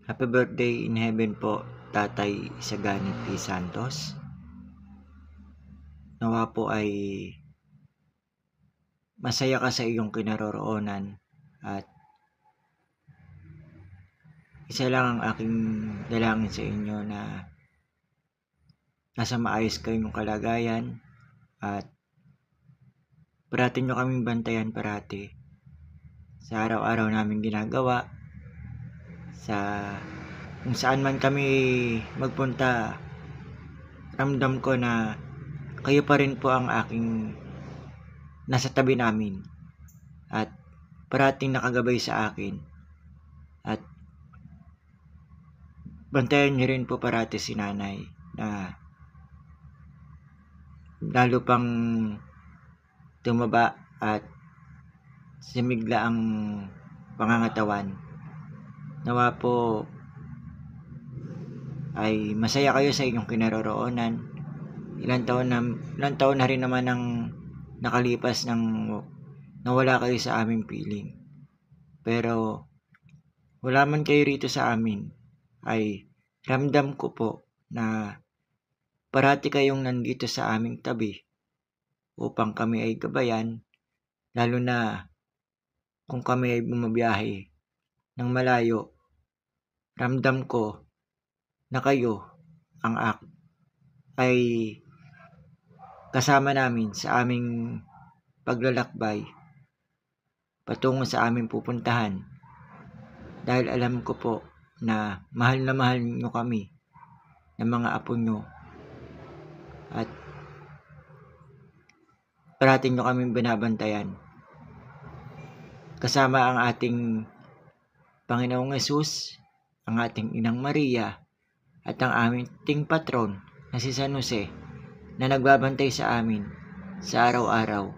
Happy birthday in heaven po, Tatay Isagani P. Santos. Nawa po ay masaya ka sa iyong kinaroroonan at isa lang ang aking dalangin sa inyo na nasa maayos kayong kalagayan at parati nyo kaming bantayan parati sa araw-araw namin ginagawa, sa kung saan man kami magpunta. Ramdam ko na kayo pa rin po ang aking nasa tabi namin at parating nakagabay sa akin, at bantayan niyo rin po parati si nanay na lalo pang tumaba at simigla ang pangangatawan. Nawa po ay masaya kayo sa inyong kinaroroonan. Ilang taon na rin naman ang nakalipas nang nawala kayo sa aming piling. Pero wala man kayo rito sa amin, ay ramdam ko po na parati kayong nandito sa aming tabi upang kami ay gabayan, lalo na kung kami ay bumabiyahe ng malayo. Ramdam ko na kayo ay kasama namin sa aming paglalakbay patungo sa aming pupuntahan, dahil alam ko po na mahal nyo kami ng mga apo nyo at parati nyo kaming binabantayan. Kasama ang ating Panginoong Hesus, ang ating Inang Maria, at ang aming patron na si San Jose, na nagbabantay sa amin sa araw-araw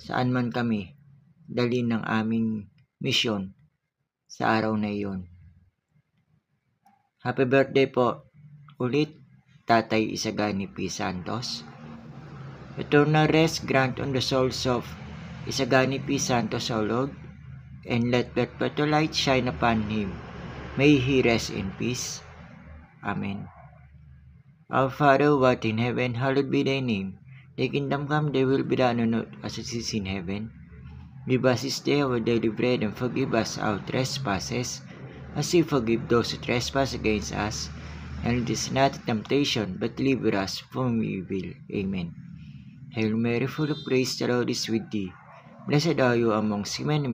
saan man kami dalhin ng aming misyon sa araw na iyon. Happy birthday po ulit, Tatay Isagani P. Santos. Eternal rest grant on the souls of Isagani P. Santos, O Lord, and let perpetual light shine upon him. May he rest in peace. Amen. Our Father, who art in heaven, hallowed be thy name. Thy kingdom come, thy will be done on earth as it is in heaven. Give us this day our daily bread, and forgive us our trespasses, as we forgive those who trespass against us. And lead us not into temptation, but deliver us from evil. Amen. Hail Mary, full of grace, the Lord is with thee. Blessed are you amongst women,